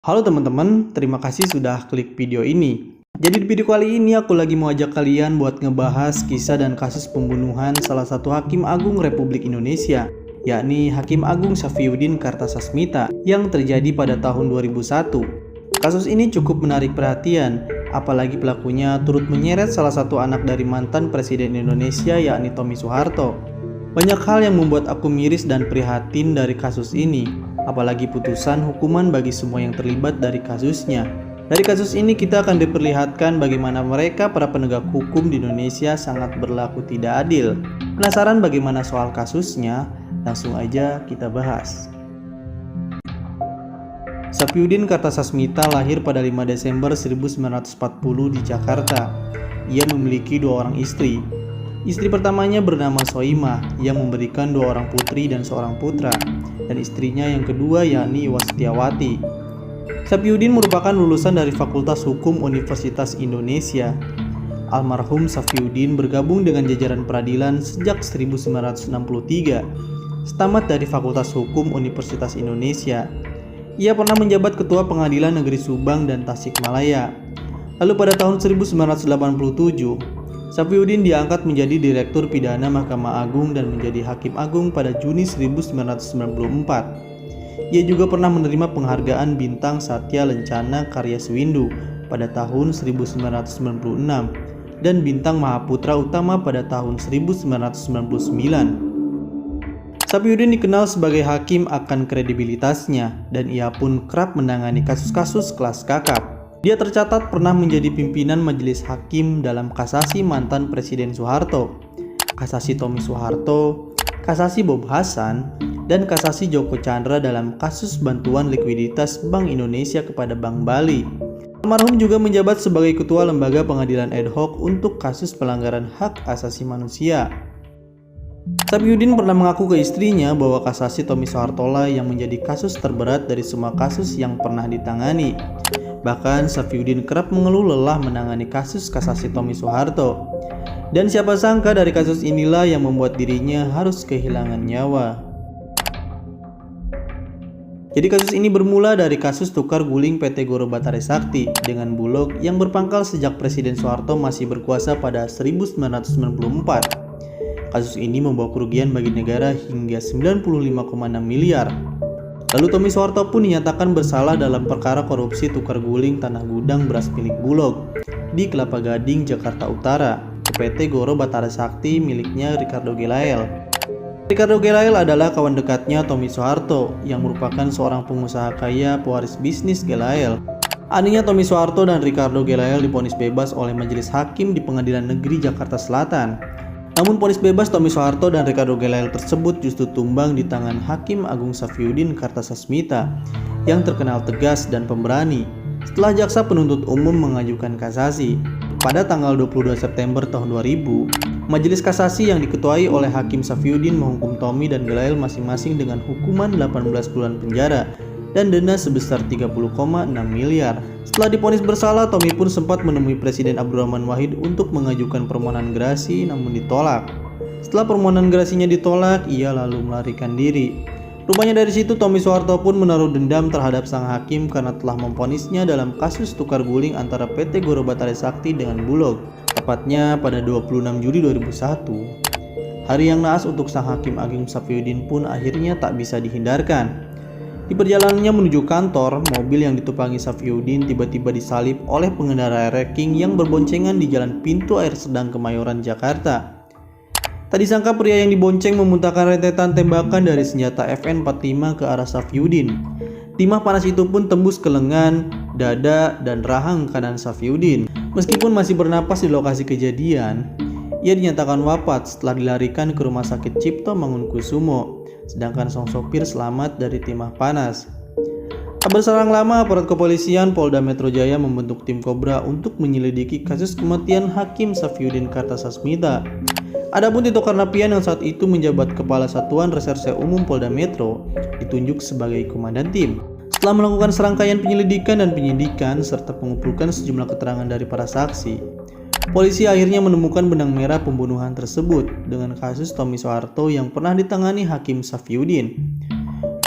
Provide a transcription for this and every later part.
Halo teman-teman, terima kasih sudah klik video ini. Jadi di video kali ini aku lagi mau ajak kalian buat ngebahas kisah dan kasus pembunuhan salah satu Hakim Agung Republik Indonesia, yakni Hakim Agung Syafriuddin Kartasasmita yang terjadi pada tahun 2001. Kasus ini cukup menarik perhatian, apalagi pelakunya turut menyeret salah satu anak dari mantan Presiden Indonesia yakni Tommy Soeharto. Banyak hal yang membuat aku miris dan prihatin dari kasus ini, apalagi putusan hukuman bagi semua yang terlibat dari kasusnya. Dari kasus ini kita akan diperlihatkan bagaimana mereka para penegak hukum di Indonesia sangat berlaku tidak adil. Penasaran bagaimana soal kasusnya? Langsung aja kita bahas. Syafriuddin Kartasasmita lahir pada 5 Desember 1940 di Jakarta. Ia memiliki dua orang istri. Istri pertamanya bernama Soimah yang memberikan dua orang putri dan seorang putra, dan istrinya yang kedua yakni Iwa Setiawati. Syafriuddin merupakan lulusan dari Fakultas Hukum Universitas Indonesia. Almarhum Syafriuddin bergabung dengan jajaran peradilan sejak 1963. Tamat dari Fakultas Hukum Universitas Indonesia. Ia pernah menjabat Ketua Pengadilan Negeri Subang dan Tasikmalaya. Lalu pada tahun 1987, Syafriuddin diangkat menjadi Direktur Pidana Mahkamah Agung dan menjadi Hakim Agung pada Juni 1994. Ia juga pernah menerima penghargaan Bintang Satya Lencana Karya Sewindu pada tahun 1996 dan Bintang Mahaputra Utama pada tahun 1999. Syafriuddin dikenal sebagai hakim akan kredibilitasnya dan ia pun kerap menangani kasus-kasus kelas kakap. Dia tercatat pernah menjadi pimpinan majelis hakim dalam kasasi mantan Presiden Soeharto, kasasi Tommy Soeharto, kasasi Bob Hasan, dan kasasi Joko Chandra dalam kasus bantuan likuiditas Bank Indonesia kepada Bank Bali. Almarhum juga menjabat sebagai Ketua Lembaga Pengadilan Ad Hoc untuk kasus pelanggaran hak asasi manusia. Syafriuddin pernah mengaku ke istrinya bahwa kasasi Tommy Soeharto lah yang menjadi kasus terberat dari semua kasus yang pernah ditangani. Bahkan Syafriuddin kerap mengeluh lelah menangani kasus kasasi Tommy Soeharto. Dan siapa sangka dari kasus inilah yang membuat dirinya harus kehilangan nyawa. Jadi kasus ini bermula dari kasus tukar guling PT Goro Batara Sakti dengan Bulog yang berpangkal sejak Presiden Soeharto masih berkuasa pada 1994. Kasus ini membawa kerugian bagi negara hingga 95,6 miliar. Lalu Tommy Soeharto pun dinyatakan bersalah dalam perkara korupsi tukar guling tanah gudang beras milik Bulog di Kelapa Gading, Jakarta Utara ke PT Goro Batara Sakti miliknya Ricardo Gelael. Ricardo Gelael adalah kawan dekatnya Tommy Soeharto yang merupakan seorang pengusaha kaya pewaris bisnis Gelael. Anehnya Tommy Soeharto dan Ricardo Gelael divonis bebas oleh Majelis Hakim di Pengadilan Negeri Jakarta Selatan. Namun vonis bebas Tommy Soeharto dan Ricardo Gelael tersebut justru tumbang di tangan Hakim Agung Syafriuddin Kartasasmita yang terkenal tegas dan pemberani setelah jaksa penuntut umum mengajukan kasasi. Pada tanggal 22 September tahun 2000, Majelis Kasasi yang diketuai oleh Hakim Syafriuddin menghukum Tommy dan Gelael masing-masing dengan hukuman 18 bulan penjara dan denda sebesar 30,6 miliar. Setelah divonis bersalah, Tommy pun sempat menemui Presiden Abdurrahman Wahid untuk mengajukan permohonan gerasi namun ditolak. Setelah permohonan gerasinya ditolak, ia lalu melarikan diri. Rupanya dari situ Tommy Soeharto pun menaruh dendam terhadap sang hakim karena telah memvonisnya dalam kasus tukar guling antara PT Goro Batara Sakti dengan Bulog. Tepatnya pada 26 Juli 2001. Hari yang naas untuk sang Hakim Agung Syafriuddin pun akhirnya tak bisa dihindarkan. Di perjalanannya menuju kantor, mobil yang ditumpangi Syafriuddin tiba-tiba disalip oleh pengendara wrecking yang berboncengan di Jalan Pintu Air Sedang Kemayoran, Jakarta. Tak disangka pria yang dibonceng memuntahkan rentetan tembakan dari senjata FN-45 ke arah Syafriuddin. Timah panas itu pun tembus ke lengan, dada, dan rahang kanan Syafriuddin. Meskipun masih bernapas di lokasi kejadian, ia dinyatakan wafat setelah dilarikan ke Rumah Sakit Cipto Mangunkusumo, sedangkan sang sopir selamat dari timah panas. Tak berselang lama, aparat kepolisian Polda Metro Jaya membentuk tim Kobra untuk menyelidiki kasus kematian Hakim Syafriuddin Kartasasmita. Adapun Tito Karnavian yang saat itu menjabat Kepala Satuan Reserse Umum Polda Metro ditunjuk sebagai komandan tim. Setelah melakukan serangkaian penyelidikan dan penyidikan serta mengumpulkan sejumlah keterangan dari para saksi, polisi akhirnya menemukan benang merah pembunuhan tersebut dengan kasus Tommy Soeharto yang pernah ditangani Hakim Syafriuddin.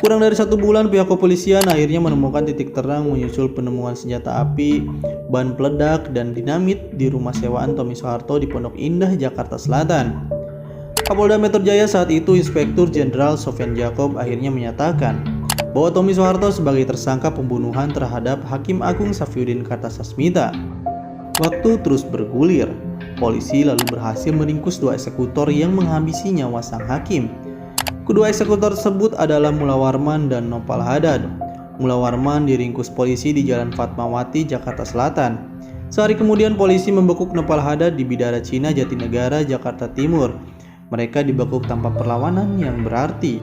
Kurang dari 1 bulan, pihak kepolisian akhirnya menemukan titik terang menyusul penemuan senjata api, bahan peledak, dan dinamit di rumah sewaan Tommy Soeharto di Pondok Indah, Jakarta Selatan. Kapolda Metro Jaya saat itu, Inspektur Jenderal Sofyan Jacob, akhirnya menyatakan bahwa Tommy Soeharto sebagai tersangka pembunuhan terhadap Hakim Agung Safyudin Kartasasmita. Waktu terus bergulir. Polisi lalu berhasil meringkus 2 eksekutor yang menghabisi nyawa sang hakim. Kedua eksekutor tersebut adalah Mula Warman dan Nopal Hadad. Mula Warman diringkus polisi di Jalan Fatmawati, Jakarta Selatan. Sehari kemudian polisi membekuk Nopal Hadad di Bidara Cina, Jatinegara, Jakarta Timur. Mereka dibekuk tanpa perlawanan yang berarti.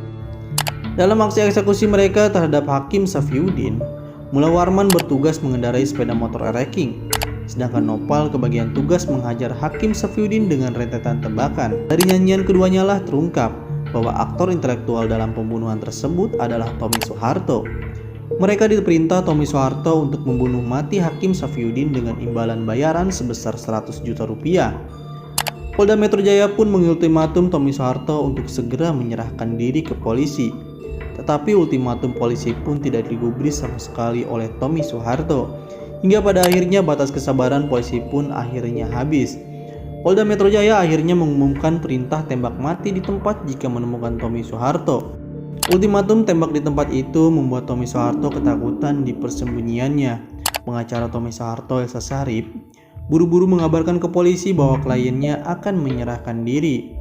Dalam aksi eksekusi mereka terhadap Hakim Safyudin, Mula Warman bertugas mengendarai sepeda motor ereking, sedangkan Nopal kebagian tugas menghajar Hakim Safyudin dengan rentetan tembakan. Dari nyanyian keduanya lah terungkap bahwa aktor intelektual dalam pembunuhan tersebut adalah Tommy Soeharto. Mereka diperintah Tommy Soeharto untuk membunuh mati Hakim Safyudin dengan imbalan bayaran sebesar 100 juta rupiah. Polda Metro Jaya pun mengultimatum Tommy Soeharto untuk segera menyerahkan diri ke polisi. Tetapi ultimatum polisi pun tidak digubris sama sekali oleh Tommy Soeharto. Hingga pada akhirnya batas kesabaran polisi pun akhirnya habis. Polda Metro Jaya akhirnya mengumumkan perintah tembak mati di tempat jika menemukan Tommy Soeharto. Ultimatum tembak di tempat itu membuat Tommy Soeharto ketakutan di persembunyiannya. Pengacara Tommy Soeharto, Elsa Sharif, buru-buru mengabarkan ke polisi bahwa kliennya akan menyerahkan diri.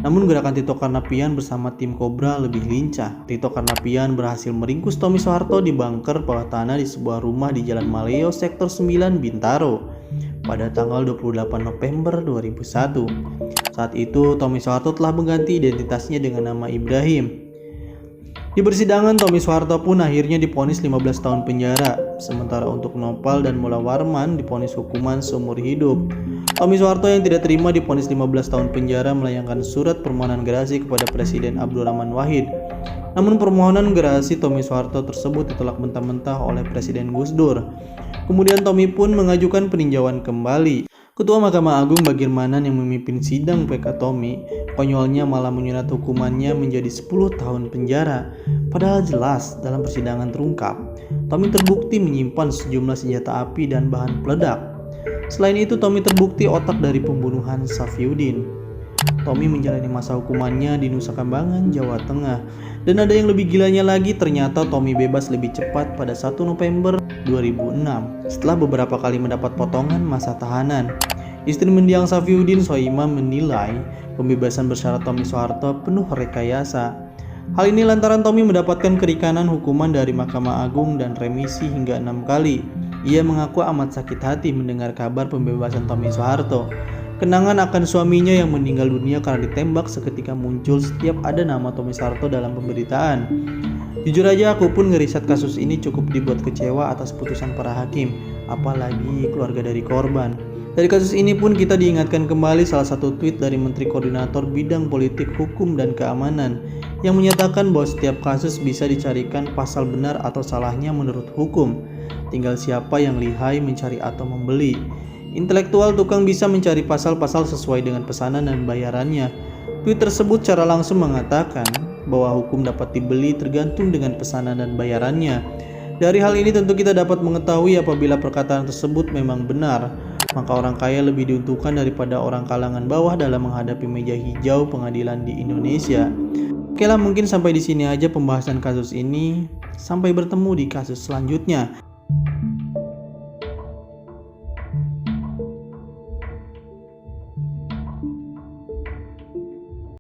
Namun gerakan Tito Karnavian bersama tim Kobra lebih lincah. Tito Karnavian berhasil meringkus Tommy Soeharto di bunker bawah tanah di sebuah rumah di Jalan Maleo, Sektor 9, Bintaro, pada tanggal 28 November 2001. Saat itu, Tommy Soeharto telah mengganti identitasnya dengan nama Ibrahim. Di persidangan, Tommy Soeharto pun akhirnya divonis 15 tahun penjara, sementara untuk Nopal dan Mula Warman divonis hukuman seumur hidup. Tommy Soeharto yang tidak terima divonis 15 tahun penjara melayangkan surat permohonan gerasi kepada Presiden Abdurrahman Wahid. Namun permohonan gerasi Tommy Soeharto tersebut ditolak mentah-mentah oleh Presiden Gus Dur. Kemudian Tommy pun mengajukan peninjauan kembali. Ketua Mahkamah Agung Bagirmanan yang memimpin sidang PK Tommy, konyolnya malah menyunat hukumannya menjadi 10 tahun penjara. Padahal jelas dalam persidangan terungkap, Tommy terbukti menyimpan sejumlah senjata api dan bahan peledak. Selain itu, Tommy terbukti otak dari pembunuhan Safyudin. Tommy menjalani masa hukumannya di Nusa Kambangan, Jawa Tengah. Dan ada yang lebih gilanya lagi, ternyata Tommy bebas lebih cepat pada 1 November 2006 setelah beberapa kali mendapat potongan masa tahanan. Istri mendiang Safyudin, Soimah, menilai pembebasan bersyarat Tommy Soeharto penuh rekayasa. Hal ini lantaran Tommy mendapatkan kerikanan hukuman dari Mahkamah Agung dan remisi hingga 6 kali. Ia mengaku amat sakit hati mendengar kabar pembebasan Tommy Soeharto. Kenangan akan suaminya yang meninggal dunia karena ditembak seketika muncul setiap ada nama Tommy Soeharto dalam pemberitaan. Jujur aja aku pun ngeriset kasus ini cukup dibuat kecewa atas putusan para hakim, apalagi keluarga dari korban. Dari kasus ini pun kita diingatkan kembali salah satu tweet dari Menteri Koordinator Bidang Politik, Hukum, dan Keamanan yang menyatakan bahwa setiap kasus bisa dicarikan pasal benar atau salahnya menurut hukum. Tinggal siapa yang lihai mencari atau membeli. Intelektual tukang bisa mencari pasal-pasal sesuai dengan pesanan dan bayarannya. Tweet tersebut secara langsung mengatakan bahwa hukum dapat dibeli tergantung dengan pesanan dan bayarannya. Dari hal ini tentu kita dapat mengetahui apabila perkataan tersebut memang benar, maka orang kaya lebih diuntungkan daripada orang kalangan bawah dalam menghadapi meja hijau pengadilan di Indonesia. Oke lah, mungkin sampai di sini aja pembahasan kasus ini. Sampai bertemu di kasus selanjutnya.